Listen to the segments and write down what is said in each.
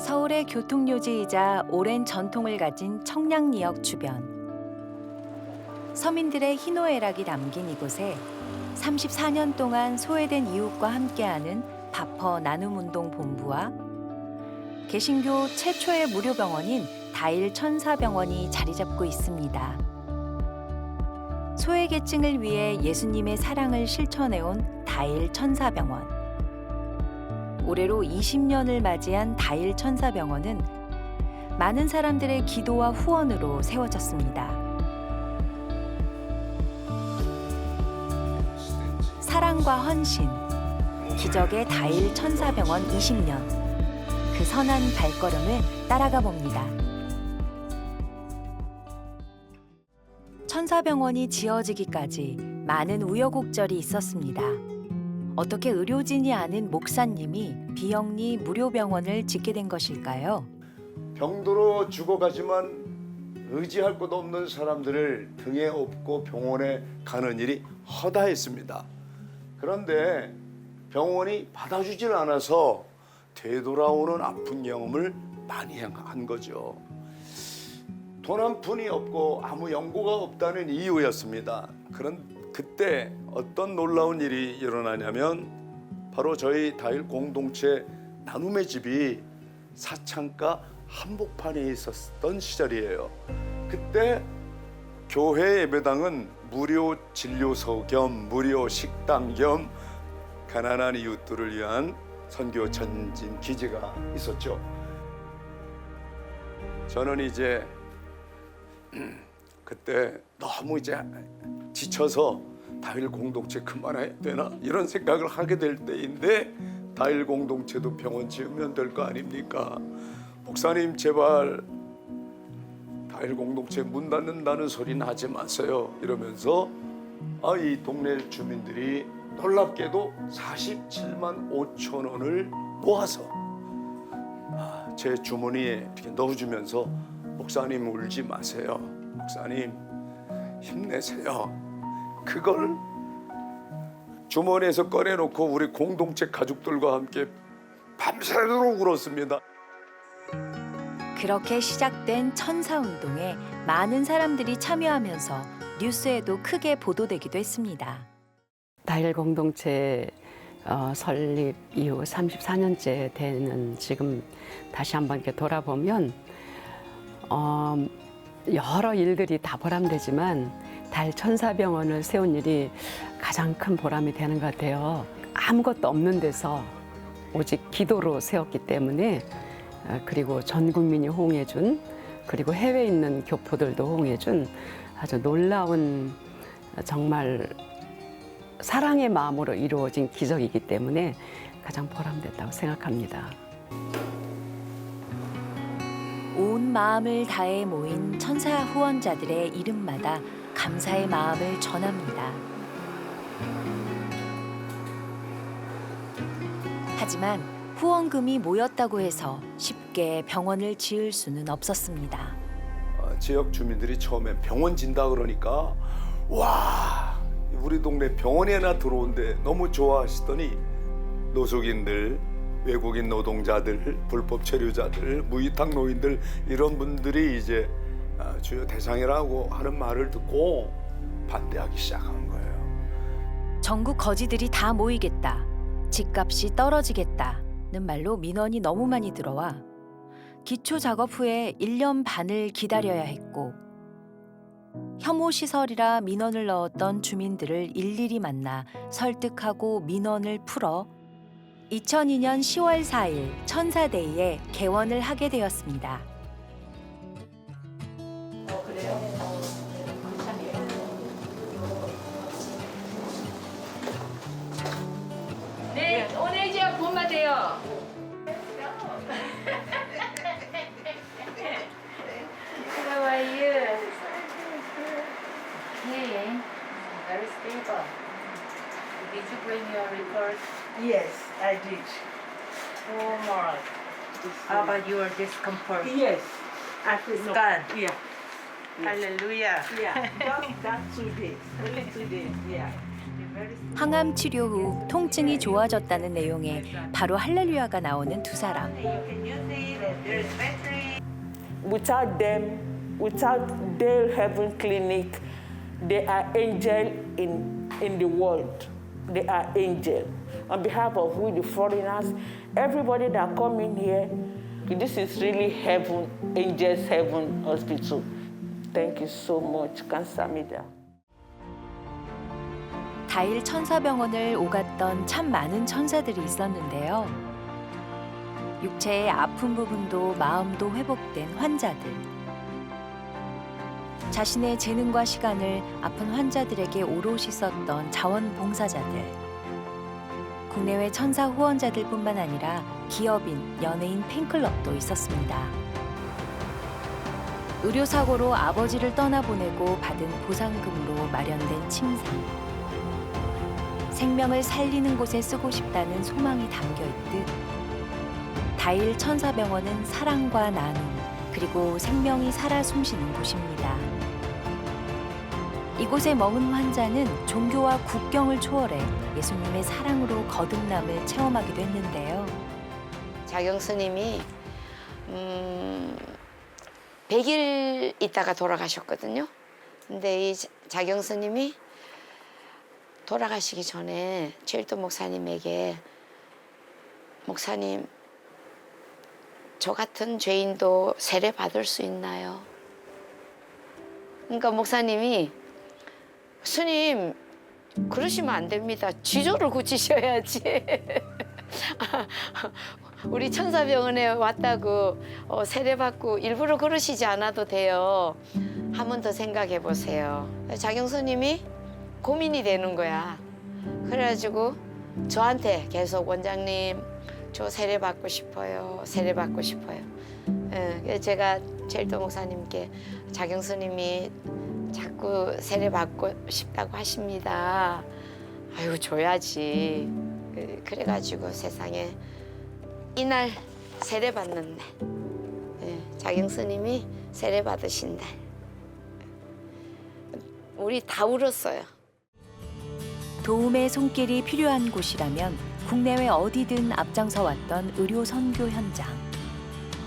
서울의 교통요지이자 오랜 전통을 가진 청량리역 주변. 서민들의 희노애락이 담긴 이곳에 34년 동안 소외된 이웃과 함께하는 바퍼 나눔운동 본부와 개신교 최초의 무료 병원인 다일 천사병원이 자리 잡고 있습니다. 소외계층을 위해 예수님의 사랑을 실천해온 다일 천사병원. 올해로 20년을 맞이한 다일 천사병원은 많은 사람들의 기도와 후원으로 세워졌습니다. 사랑과 헌신, 기적의 다일 천사병원 20년. 그 선한 발걸음을 따라가 봅니다. 천사병원이 지어지기까지 많은 우여곡절이 있었습니다. 어떻게 의료진이 아닌 목사님이 비영리 무료병원을 짓게 된 것일까요? 병들어 죽어가지만 의지할 곳 없는 사람들을 등에 업고 병원에 가는 일이 허다했습니다. 그런데 병원이 받아주질 않아서 되돌아오는 아픈 경험을 많이 한 거죠. 돈 한 푼이 없고 아무 연고가 없다는 이유였습니다. 그때 어떤 놀라운 일이 일어나냐면 바로 저희 다일 공동체 나눔의 집이 사창가 한복판에 있었던 시절이에요. 그때 교회 예배당은 무료 진료소 겸 무료 식당 겸 가난한 이웃들을 위한 선교 전진 기지가 있었죠. 저는 이제 그때 너무 이제 지쳐서 다일 공동체 그만해야 되나 이런 생각을 하게 될 때인데 다일 공동체도 병원 지으면 될 거 아닙니까? 목사님 제발 다일 공동체 문 닫는다는 소리는 하지 마세요 이러면서 이 동네 주민들이 놀랍게도 47만 5천 원을 모아서 제 주머니에 이렇게 넣어주면서 목사님 울지 마세요. 목사님 힘내세요. 그걸 주머니에서 꺼내놓고 우리 공동체 가족들과 함께 밤새도록 울었습니다. 그렇게 시작된 천사운동에 많은 사람들이 참여하면서 뉴스에도 크게 보도되기도 했습니다. 다일 공동체 설립 이후 34년째 되는 지금 다시 한번 이렇게 돌아보면 여러 일들이 다 보람되지만 다일 천사병원을 세운 일이 가장 큰 보람이 되는 것 같아요. 아무것도 없는 데서 오직 기도로 세웠기 때문에 그리고 전 국민이 호응해준 그리고 해외에 있는 교포들도 호응해준 아주 놀라운 정말 사랑의 마음으로 이루어진 기적이기 때문에 가장 보람됐다고 생각합니다. 온 마음을 다해 모인 천사 후원자들의 이름마다 감사의 마음을 전합니다. 하지만 후원금이 모였다고 해서 쉽게 병원을 지을 수는 없었습니다. 지역 주민들이 처음에 병원 진다 그러니까 와 우리 동네 병원에 하나 들어온데 너무 좋아하시더니 노숙인들, 외국인 노동자들, 불법 체류자들, 무위탁 노인들 이런 분들이 이제 주요 대상이라고 하는 말을 듣고 반대하기 시작한 거예요. 전국 거지들이 다 모이겠다. 집값이 떨어지겠다는 말로 민원이 너무 많이 들어와 기초 작업 후에 1년 반을 기다려야 했고 혐오 시설이라 민원을 넣었던 주민들을 일일이 만나 설득하고 민원을 풀어 2002년 10월 4일 천사데이에 개원을 하게 되었습니다. 네, 오늘 이제 봄마 돼요. How are you? Hey, very stable. Did you bring your report? Yes, I did. Tomorrow. How about your discomfort? Yes, I feel no. Scan. Yeah. Hallelujah. Yeah, just that 2 days, only 2 days, yeah. 항암 치료 후 통증이 좋아졌다는 내용의 바로 할렐루야가 나오는 두 사람. Without them, without Dale Heaven Clinic, they are angel in the world. They are angel. On behalf of we the foreigners, everybody that come in here, this is really heaven, angels heaven hospital. Thank you so much. 감사합니다. 다일 천사병원을 오갔던 참 많은 천사들이 있었는데요. 육체의 아픈 부분도 마음도 회복된 환자들. 자신의 재능과 시간을 아픈 환자들에게 오롯이 썼던 자원봉사자들. 국내외 천사 후원자들뿐만 아니라 기업인, 연예인 팬클럽도 있었습니다. 의료사고로 아버지를 떠나보내고 받은 보상금으로 마련된 침상. 생명을 살리는 곳에 쓰고 싶다는 소망이 담겨있듯 다일 천사병원은 사랑과 나눔, 그리고 생명이 살아 숨쉬는 곳입니다. 이곳에 머문 환자는 종교와 국경을 초월해 예수님의 사랑으로 거듭남을 체험하기도 했는데요. 자경 스님이 100일 있다가 돌아가셨거든요. 근데 이 자경 스님이 돌아가시기 전에 최일도 목사님에게 목사님, 저 같은 죄인도 세례 받을 수 있나요? 그러니까 목사님이 스님, 그러시면 안 됩니다. 지조를 고치셔야지. 우리 천사병원에 왔다고 세례 받고 일부러 그러시지 않아도 돼요. 한 번 더 생각해 보세요. 자경 스님이 고민이 되는 거야. 그래가지고 저한테 계속 원장님, 저 세례 받고 싶어요. 세례 받고 싶어요. 그래서 제가 제일도 목사님께 자경 스님이 자꾸 세례 받고 싶다고 하십니다. 아유, 줘야지. 그래가지고 세상에 이날 세례 받는 날, 자경 스님이 세례 받으신 날, 우리 다 울었어요. 도움의 손길이 필요한 곳이라면 국내외 어디든 앞장서 왔던 의료 선교 현장.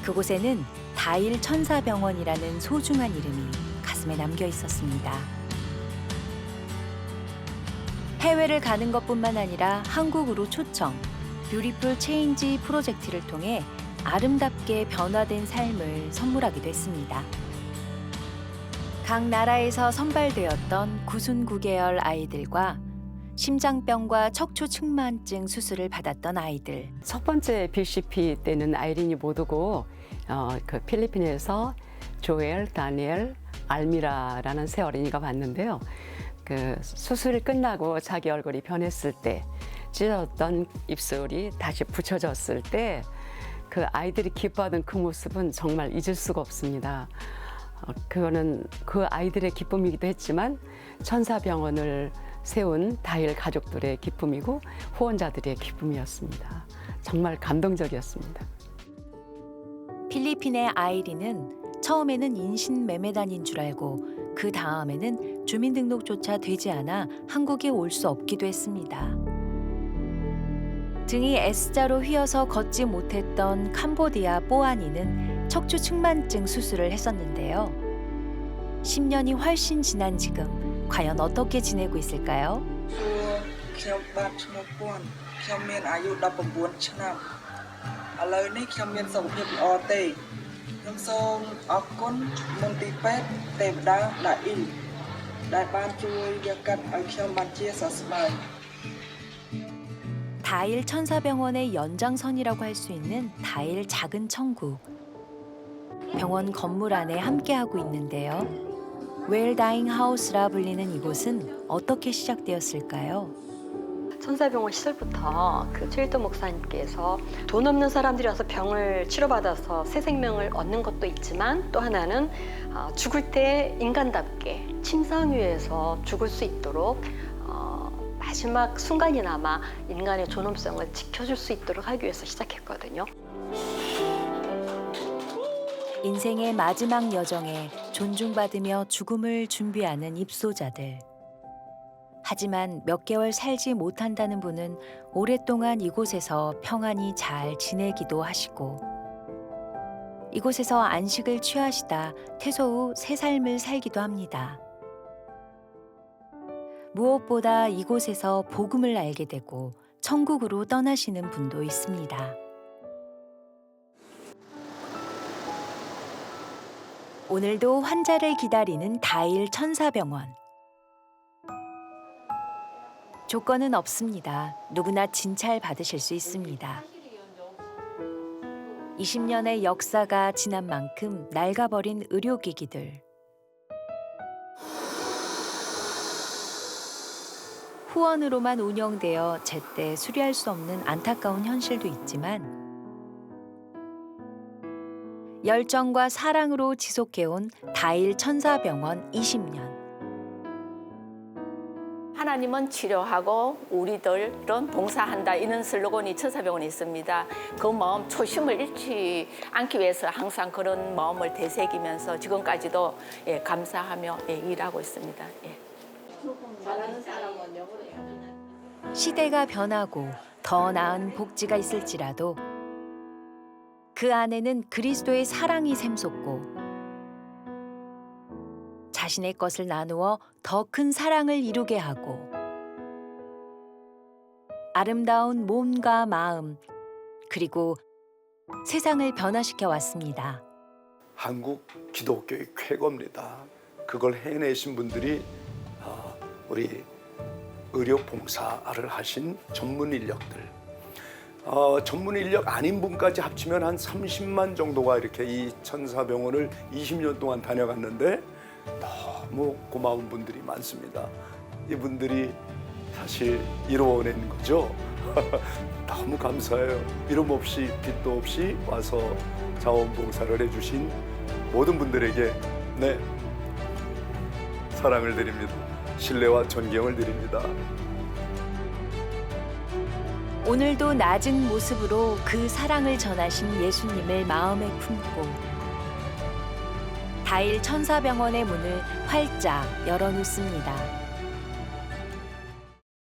그곳에는 다일 천사병원이라는 소중한 이름이 가슴에 남겨 있었습니다. 해외를 가는 것뿐만 아니라 한국으로 초청, 뷰티풀 체인지 프로젝트를 통해 아름답게 변화된 삶을 선물하기도 했습니다. 각 나라에서 선발되었던 구순 9개월 아이들과 심장병과 척추 측만증 수술을 받았던 아이들. 첫 번째 BCP 때는 아이린이 못 오고 그 필리핀에서 조엘, 다니엘, 알미라라는 세 어린이가 왔는데요. 그 수술이 끝나고 자기 얼굴이 변했을 때, 찢어졌던 입술이 다시 붙여졌을 때 그 아이들이 기뻐하던 그 모습은 정말 잊을 수가 없습니다. 그거는 그 아이들의 기쁨이기도 했지만 천사병원을 세운 다일 가족들의 기쁨이고 후원자들의 기쁨이었습니다. 정말 감동적이었습니다. 필리핀의 아이린은 처음에는 인신매매단인 줄 알고 그 다음에는 주민등록조차 되지 않아 한국에 올 수 없기도 했습니다. 등이 S자로 휘어서 걷지 못했던 캄보디아 뽀아니는 척추 측만증 수술을 했었는데요. 10년이 훨씬 지난 지금 과연 어떻게 지내고 있을까요? ខ្ញុំបាទឈ្មោះពាន់ខ្ញុំមានអាយុ19ឆ្នាំឥឡូវនេះខ្ញុំមានសុខភាពល្អទេខ្ញុំសូមអរគុណមន្ទីរពេទ្យទេវតាដាអ៊ីលដែលបានជួយយកកាត់ឲ្យខ្ញុំបានជាសះស្បើយ 다일 천사병원의 연장선이라고 할 수 있는 다일 작은 천국. 병원 건물 안에 함께하고 있는데요. 웰다잉 하우스라 불리는 이곳은 어떻게 시작되었을까요? 천사병원 시절부터 그 최일도 목사님께서 돈 없는 사람들이 와서 병을 치료받아서 새 생명을 얻는 것도 있지만 또 하나는 죽을 때 인간답게 침상 위에서 죽을 수 있도록 마지막 순간이나마 인간의 존엄성을 지켜줄 수 있도록 하기 위해서 시작했거든요. 인생의 마지막 여정에 존중받으며 죽음을 준비하는 입소자들. 하지만 몇 개월 살지 못한다는 분은 오랫동안 이곳에서 평안히 잘 지내기도 하시고 이곳에서 안식을 취하시다 퇴소 후 새 삶을 살기도 합니다. 무엇보다 이곳에서 복음을 알게 되고 천국으로 떠나시는 분도 있습니다. 오늘도 환자를 기다리는 다일 천사병원. 조건은 없습니다. 누구나 진찰 받으실 수 있습니다. 20년의 역사가 지난 만큼 낡아버린 의료기기들. 후원으로만 운영되어 제때 수리할 수 없는 안타까운 현실도 있지만 열정과 사랑으로 지속해온 다일 천사병원 20년. 하나님은 치료하고 우리들은 봉사한다 이런 슬로건이 천사병원에 있습니다. 그 마음 초심을 잃지 않기 위해서 항상 그런 마음을 되새기면서 지금까지도 감사하며 일하고 있습니다. 시대가 변하고 더 나은 복지가 있을지라도 그 안에는 그리스도의 사랑이 샘솟고 자신의 것을 나누어 더 큰 사랑을 이루게 하고 아름다운 몸과 마음 그리고 세상을 변화시켜 왔습니다. 한국 기독교의 쾌거입니다. 그걸 해내신 분들이 우리 의료 봉사를 하신 전문 인력들. 전문 인력 아닌 분까지 합치면 한 30만 정도가 이렇게 이 천사병원을 20년 동안 다녀갔는데 너무 고마운 분들이 많습니다. 이분들이 사실 이루어낸 거죠. 너무 감사해요. 이름 없이 빚도 없이 와서 자원봉사를 해주신 모든 분들에게 사랑을 드립니다. 신뢰와 존경을 드립니다. 오늘도 낮은 모습으로 그 사랑을 전하신 예수님을 마음에 품고 다일 천사병원의 문을 활짝 열어놓습니다.